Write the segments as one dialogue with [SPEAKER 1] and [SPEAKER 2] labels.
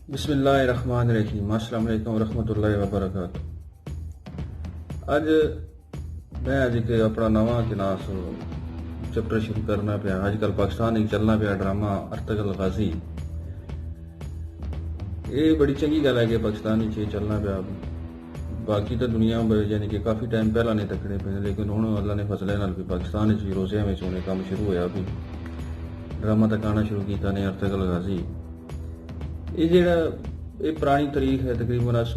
[SPEAKER 1] बिस्मिल्लाहिर्रहमानिर्रहीम। अस्सलाम वालेकुम वरहमतुल्लाहि वबरकातुह। अज मैं एक अपना नवा गिनास चैप्टर शुरू करना पाया। अजकल पाकिस्तान चलना पाया ड्रामा अर्तगल गाजी। ये बड़ी चंगी गल है कि पाकिस्तान चलना पाया। बाकी तो दुनिया यानी कि काफ़ी टाइम पहला नहीं तकड़े पे, लेकिन हूँ अल्लाह ने फसले नाल भी पाकिस्तान रोज़िया में होने काम शुरू होया भी ड्रामा तक आना शुरू किया ने अर्तगल गाजी। ये जेड़ा पुरानी तारीख है, तकरीबन अस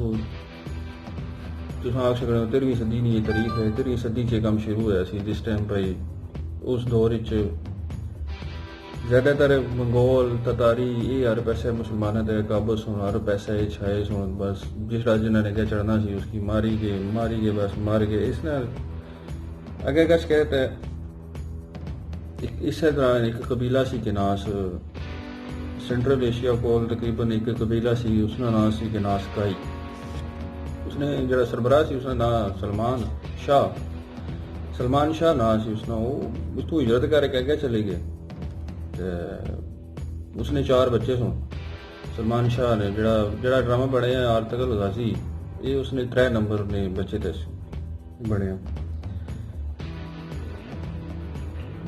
[SPEAKER 1] तुम आख सकते हो 13वीं सदी की तारीख है। 13वीं सदी च काम शुरू होया सी। जिस टाइम भाई उस दौर ज़्यादातर मंगोल ततारी ये हर पैसे मुसलमानों के काबज सुन, हर पैसा ये छाए सुन। बस जिस राज्य ने क्या चढ़ना सी उसकी मारी गए बस मार गए। इस अगे कच कहते इस तरह एक कबीला सी के नास सेंट्रल एशिया को तकरीबन एक कबीला सी, उसका नाम सी कि नास काई। उसने जरा सरबराह सी उसका नाम सलमान शाह नाम सी उसका। वो उसको हिजरत करके क्या चले गए। उसने 4 बच्चे सुन सलमान शाह ने जड़ा ड्रामा बने अर्तगल गाजी। ये उसने 3 नंबर ने बच्चे थे बने।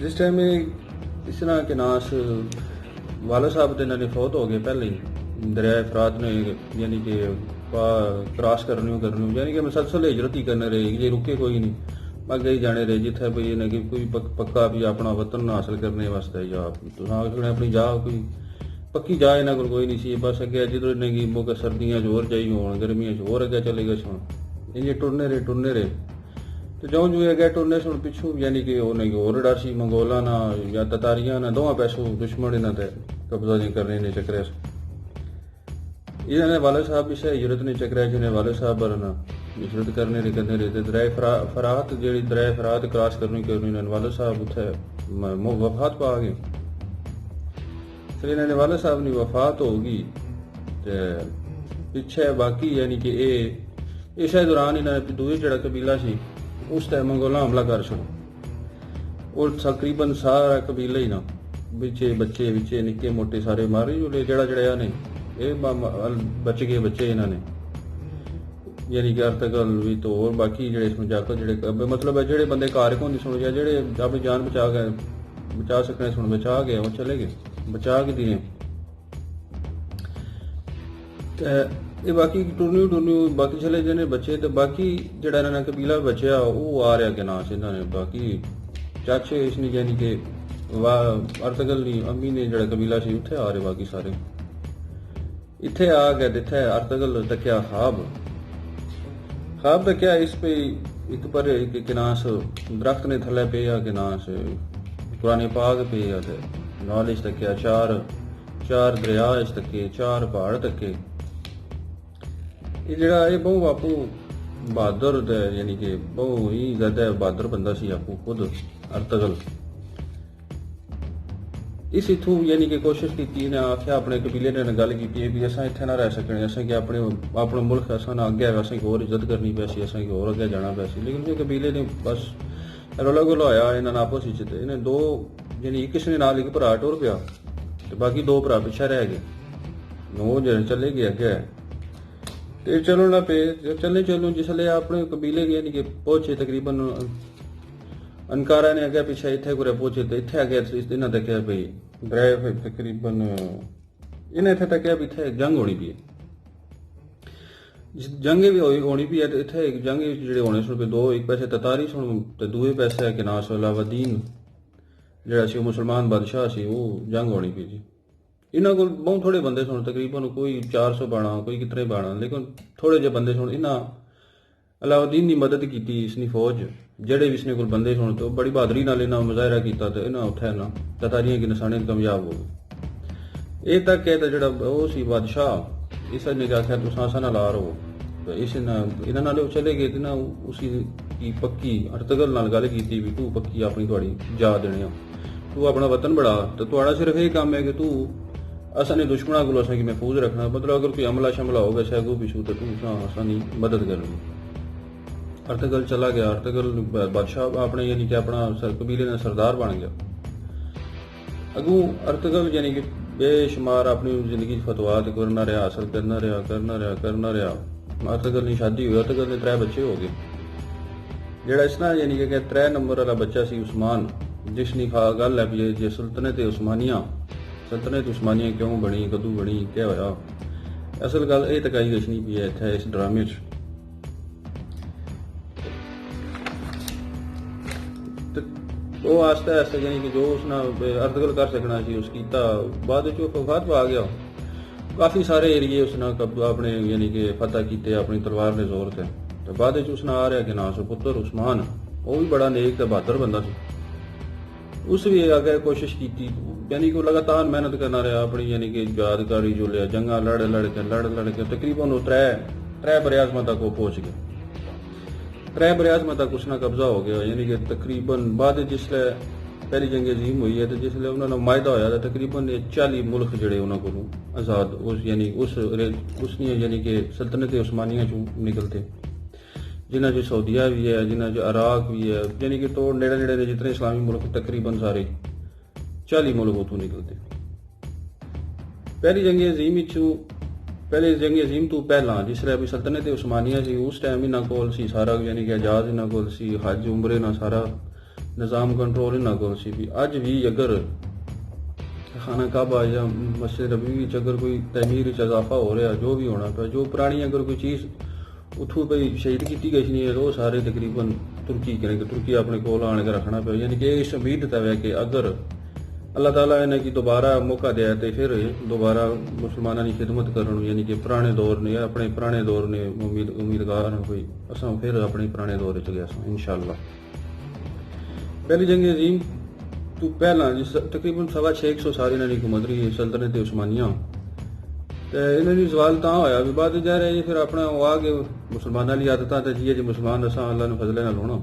[SPEAKER 1] जिस टाइम इस तरह के नास वाला साहब तो इन्होंने फौत हो गए पहले ही। दरिया फरात ने यानी कि क्रॉस करनी यानी कि मुसलसल हिजरत ही करने रहे, ये रुके कोई नहीं, अगे ही जाने रहे जिथे भाई इन्हें कि कोई पक्का भी अपना वतन हासिल करने वास्ते या अपनी जा कोई पक्की जा इन्हों को कोई नहीं सी। बस अगे जिधर इन्हें कि मौके सर्दियां होर जाई हो, गर्मियां होर अगे चले गए सुन। इन्हें टुरने रहे तो जो अगे टुरने सुन पिछू यानी कि उन्हें होर डर सी मंगोला ना या ततारिया ना दोवां पैसों दुश्मन इन्हों पर कब्जा नहीं करने ने चक्रे। इन्होंने वाले साहब भी हिजरत ने चक्र जिन्हें वाले साहब बरना हिजरत करने रहे दरिया फरात क्रॉस करनी वाले साहब उठे वफात पा गए। फिर इन्होंने वाले साहब की वफात होगी पिछे बाकी यानी कि इस दौरान इन्होंने दूसरी जड़ा कबीला सी उस टाइम मंगोला हमला कर छो और तकरीबन सारा कबीला ही ना बिचे बच्चे बिचे निके मोटे सारे मारे जुले जड़ा ने ये बच गए बच्चे इन्होंने यानी कि अर्तगल भी तो और बाकी जड़े जाकर जड़े मतलब है जड़े बंदे कार को नहीं सुन गया जड़े अपनी जान बचा सकने सुन बचा गए वो चले गए बचा के दिए। ये बाकी टुरनी बाकी चले जाने बच्चे तो बाकी जड़ा इन्होंने कबीला बचया वो आ रहा के नाम से इन्होंने बाकी चाचे इसने यानी कि अर्तगल नहीं अम्मी ने जड़ा कबीला से उठे आ रहे बाकी सारे इत्थे आ गए। इत्थे अर्तगल तकिया खाब तकिया इस पे एक पर एक किनास दरख्त ने थले पे या किनास पुराने पाग पे या नाल इस तकिया चार दरिया इस तके 4 पहाड़ तके। ये जड़ा ये बहु बापू बहादुर यानी कि बहु ही ज्यादा बहादुर बंदा सी आपू खुद अर्तगल। इस इथू यानी कि कोशिश की ने आख्या अपने कबीले ने गल की भी अस इतने ना रह सकने, असें कि अपना मुल्क असा अगे असें होर इज्जत करनी पैसी, असें होर अगे जाना पैसी। लेकिन कबीले ने बस रौला गोला होया इन्होंने आपस इन्हें 2 यानी किसी नाल एक भरा टुर पिया तो बाकी 2 भरा पिछा रह गए। 9 जने चले गए अगे तो चलो ना पे चलो जिसले अपने कबीले यानी कि पहुंचे तकरीबन अनकारा ने अगे पिछे इतने कुरे पहुंचे तो इतने अगे इन्हें तक भाई ड्राइव तकरीबन इन्हें इतने तक भी इतने जंग होनी पी जंग भी होनी पी है। इतने एक जंग जो होने सुन पे 2 एक पैसे ततारी सुन तो दूए पैसे है कि नास अलाउद्दीन जरा सी मुसलमान बादशाह सी वो जंग होनी पी जी। इन्हों को बहुत थोड़े बंदे सुन तकरीबन कोई 400 बाणा कोई कितने बाणा, लेकिन थोड़े जे बंदे सुन इन्हें अलाउद्दीन की मदद की इसनी फौज जड़े भी इसने को बंदे सुन तो बड़ी बहादरी नाल इन्हें मुजाहरा किया तो इन्हें उठा ना ततारियां की नसाने कामयाब हो गए। ये तक है तो जड़ा वो सी बादशाह इस ने आख्या तुम असा ना ला रहो तो इस इन्होंने चले गए तो उसी की पक्की अर्तगल नाल गल की भी तू पक्की अपनी थोड़ी जा देने तू अपना वतन बढ़ा तो थोड़ा सिर्फ ये काम है कि तू असा ने दुश्मनों को असा की महफूज रखना, मतलब अगर कोई हमला शमला होगा शैगू पिछू तो तू असानी मदद करनी। अर्तगल चला गया। अर्तगल बादशाह अपने यानी कि अपना कबीले ने सरदार बन गया। अगू अर्तगल यानी कि बेशुमार अपनी जिंदगी फतवात करना रहा, हासिल करना रहा। अरतगल की शादी हुई, अरतगल के 3 बच्चे हो गए। ਜਿਹੜਾ ਇਸ ਨਾਲ यानी कि 3 नंबर वाला बच्चा सी उस्मान, जिसनी गल है भी जे सल्तनत उस्मानिया क्यों बनी, कदू बनी, क्या होया, असल गल ये तकाई दसनी पी है इत्थे इस ड्रामे च। वो आस्ता आस्ता यानी कि जो उसने अरतगल कर सकना सी उस कीता, बाद वफात पा गया। काफ़ी सारे एरिए उसने अपने यानी कि फतह किए अपनी तलवार के जोर से। तो बाद उसने आ रहा कि ना सो पुत्र उस्मान, वो भी बड़ा नेक ते बहादुर बंदा सी। उस भी अगर कोशिश की यानी कि लगातार मेहनत करना रहा अपनी यानी कि यादगारी जो लिया, जंगा लड़ लड़ के तकरीबन 3 बरियाज़मां तक वो पहुँच गया। 3 बरियाज़मां तक उसका कब्जा हो गया। यानी कि तकरीबन बाद जिसले पहली जंग अजीम हुई है तो जिसले उन्होंने मायदा होया तो तकरीबन 40 मुल्क जड़े उन्होंने को आज़ाद उस यानी यानी कि सल्तनत उस्मानिया चो निकलते, जिन्हें जो सऊदिया भी है, जिन्हें जो इराक भी है, यानी कि तो नेड़े नेड़े जितने इस्लामी मुल्क तकरीबन सारे 40 मुल्क उतों निकलते। पहली जंग अजीम तो पहला जिसले भी सल्तनत उस्मानिया सी उस टाइम इन्हों कोल सी सारा यानी कि आजाद इन्हों कोल सी, हज उमरे ना सारा निज़ाम कंट्रोल इन्हों कोल सी। भी अज भी अगर खाना काबा या मस्जिद नबवी अगर कोई तमीर इजाफा हो रहा, जो भी होना पिया, जो पुरानी अगर कोई चीज़ उठू भाई शहीद की गई नहीं है, वो सारे तकरीबन तुर्की अपने कोल आने के रखना पिया। यानी कि इस उम्मीद है कि अगर अल्लाह ताला इन्हें की दोबारा मौका दिया तो फिर दोबारा मुसलमानों की खिदमत करने, यानी कि पुराने दौर ने अपने पुराने दौर ने उम्मीदगार कोई असा फिर अपने पुराने दौर च गया इंशाअल्लाह। पहली जंग अजीम तो पहला जिस तकरीबन 650 साल इन्होंने हुकूमत रही सल्तनत उस्मानिया। तो इन्होंने सवाल तो होया भी बाद जा रहे जी फिर अपना वो आ गए मुसलमानों की आदत तो जी जी मुसलमान असा अल्लाह ने फजले नाल होना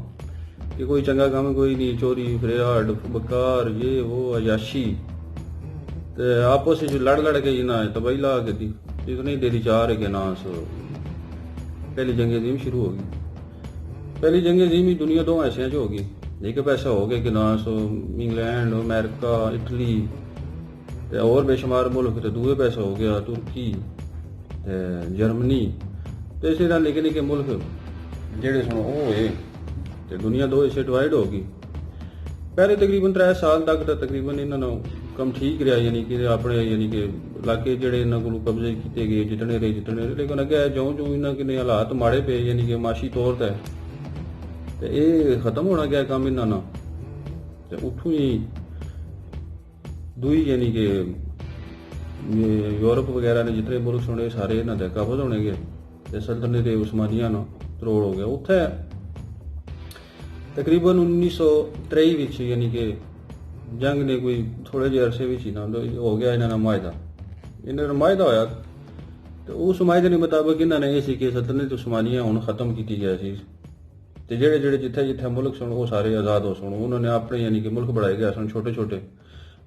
[SPEAKER 1] कि कोई चंगा काम कोई नहीं, चोरी फरियाड बकार ये वो अयाशी, तो आपस में लड़ के ना तबाही ला के दी इतनी देरी चाह रहे के ना सो पहली जंग अजीम शुरू हो गई। पहली जंग अजीम ही दुनिया 2 हिस्सों च हो गई। एक पैसा हो गया कि ना सो इंग्लैंड, अमेरिका, इटली और बेशुमार मुल्क, तो दूए पैसा हो गया तुर्की, जर्मनी। तो इस तरह निके निके मुल्क जेड़े सुनो वो होए तो दुनिया 2 हिस्से डिवाइड हो गई। पहले तकरीबन 3 साल तक तो तकरीबन इन्होंने कम ठीक रहा, यानी कि अपने यानी कि इलाके जेड़े इन्हों को कब्जे किए गए जितने रहे, लेकिन अगे जो इन्हों के हालात माड़े पे यानी कि माशी तौर पर तो ये खत्म होना गया काम इन्होंने। तो उठू ही दुई यानी कि यूरोप वगैरह ने जितने मुल्क सुने सारे इन्हों के काबज होने गए तो सल्तनत उस्मानिया त्रोड़ हो गया। उत्थे तकरीबन 1923 यानी कि जंग ने कोई थोड़े जे अरसे ही ना हो गया इन्होंने मायदा होया। तो उस मायदे के मुताबिक इन्होंने ये कि सल्तनत उस्मानिया हुण खत्म की जाए तो जेड़े जिथे मुल्क सुन वो सारे आज़ाद हो सुन। उन्होंने अपने यानी कि मुल्क बढ़ाए गए सन छोटे छोटे।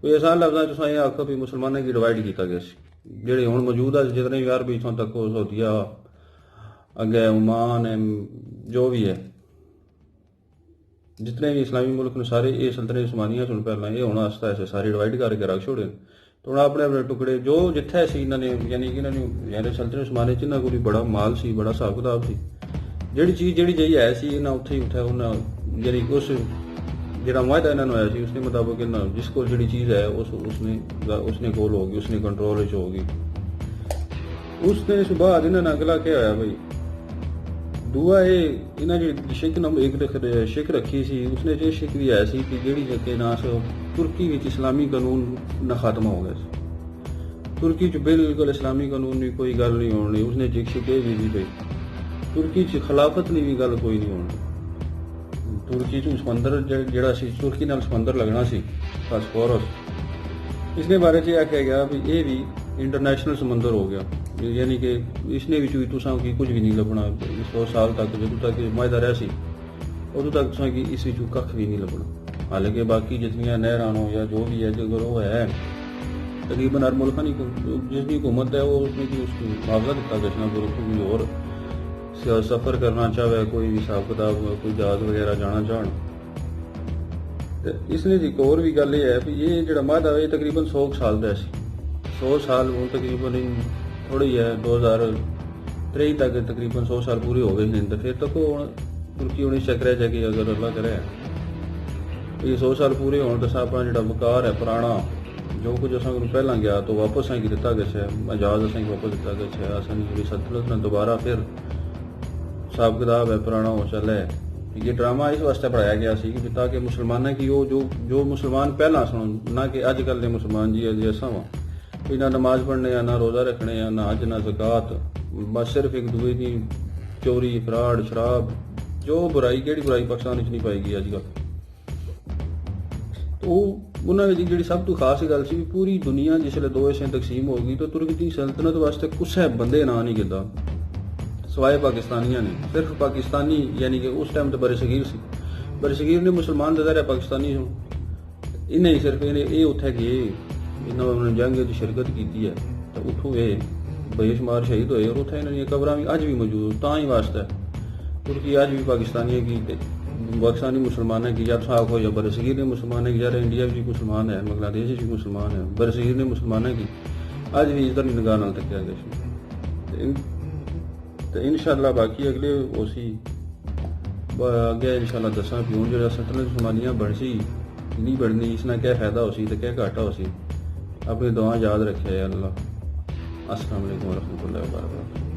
[SPEAKER 1] कोई आसान लफ्ज़ों तुम ये आखो भी मुसलमानों की डिवाइड किया गया जेडे हुण मौजूद है जितने भी अरब इथों तक सऊदिया अगे ओमान जो भी है जितने भी इस्लामी मुल्क ने सारे ये सल्तनत उस्मानिया सुन पहला ये होना आस्ता ऐसे सारे डिवाइड करके रख छोड़े। तो हम अपने अपने टुकड़े जो जिथे सी इन्होंने यानी कि इन्होंने यानी सल्तनत उस्मानिया च इन्होंने कोई बड़ा माल सी बड़ा हिसाब किताब सी जी चीज़ जी जी है सी इन्हें उत्थे ही उठा उन्हें यानी उस जो मायदा इन्होंने होया सी उसके मुताबिक इन्हें जिस को जी चीज़ है उसने कोल होगी उसने कंट्रोल होगी। उसने इस बाद इन्होंने अगला क्या होया भाई दूआ ये इन्हें जी शिक एक शिक रखी सी उसने जो शिक भी है सी कि जी जगह ना तुर्की में इस्लामी कानून ना खत्म हो गया। तुर्की च बिल्कुल इस्लामी कानून की कोई गल नहीं होनी। उसने जी शिक भी दी भाई तुर्की च खिलाफत की भी गल कोई नहीं होनी। तुर्की च समंदर जड़ा तुर्की नाल समंदर लगना सी फास्फोरस इसके बारे च आख्या गया भी ये भी इंटरनेशनल समंदर हो गया यानी कि इसने भी तुसा की कुछ भी नहीं लभना 100 साल तक जो तक मायदा रहा सी उदों तक तुसा की इस कख भी नहीं लभना। हालांकि बाकी जितनियां नहरां हो या जो भी है अगर वो है तकरीबन हर मुल्क जिसकी हुकूमत है वो उसने की उसको मुआवजा दिता गया कोई और सफ़र करना चाहे कोई भी हिसाब किताब कोई जहाज वगैरह जाना चाहन। तो इसने एक और भी गल है भी ये जो मादा है तकरीबन 100 साल का 100 साल हूँ तकरीबन थोड़ी है 2023 तक तकरीबन 100 साल पूरे हो गए हैं। तो फिर तक तुर्की उन्हें शक रह जाए कि अगर अल्लाह करे ये 100 साल पूरे होने तो अपना जो वकार है पुराना जो कुछ असा पहला गया तो वापस अं दिता गया आजाद असें वापस दिता गया असं जी सल्तनत ने दोबारा फिर हिसाब किताब है पुराना हो चल है। ये ड्रामा इस वास्ते पढ़ाया गया सी कि ताकि मुसलमाना की जो मुसलमान पहला सुन ना कि अजकल के मुसलमान जी जैसा वा ना नमाज पढ़ने या ना रोज़ा रखने या ना हज ना ज़कात बस सिर्फ एक दूसरे की चोरी फराड शराब जो बुराई केड़ी बुराई पाकिस्तान नहीं पाएगी अजकल। तो उन्होंने जी सब तो खास गल सी पूरी दुनिया जिसले दो हिस्से तकसीम होगी तो तुर्की की सल्तनत वास्ते कुछ बंदे ना नहीं गिदा सवाए पाकिस्तानियों ने सिर्फ पाकिस्तानी यानी कि उस टाइम तो बरसगीर ने मुसलमान तो ज़ाहिर पाकिस्तानी इन्हें ही सिर्फ ये उत्थे गए इन्होंने जंग की शिरकत की है तो उठों ये बेशुमार शहीद होए और उत्थे इन्होंने कब्र भी अज भी मौजूद ता ही वास्ते तुर्की अज भी पाकिस्तानियों की पाकिस्तानी मुसलमान की या आखो या बरसगीर ने मुसलमान की यार इंडिया भी मुसलमान है बांग्लादेश भी मुसलमान है बरसगीर ने मुसलमान की अज भी इधर निगाह नाल तकिया गया तो इंशाअल्लाह बाकी अगले उसी अगे इंशाअल्लाह दसा भी हूँ जो सल्तनत उस्मानिया बनसी नहीं बननी इसना क्या फायदा हो सी तो क्या घाटा हो सी अपनी दुआ याद रखे अल्लाह। अस्सलाम वालेकुम व रहमतुल्लाहि व बरकातहू।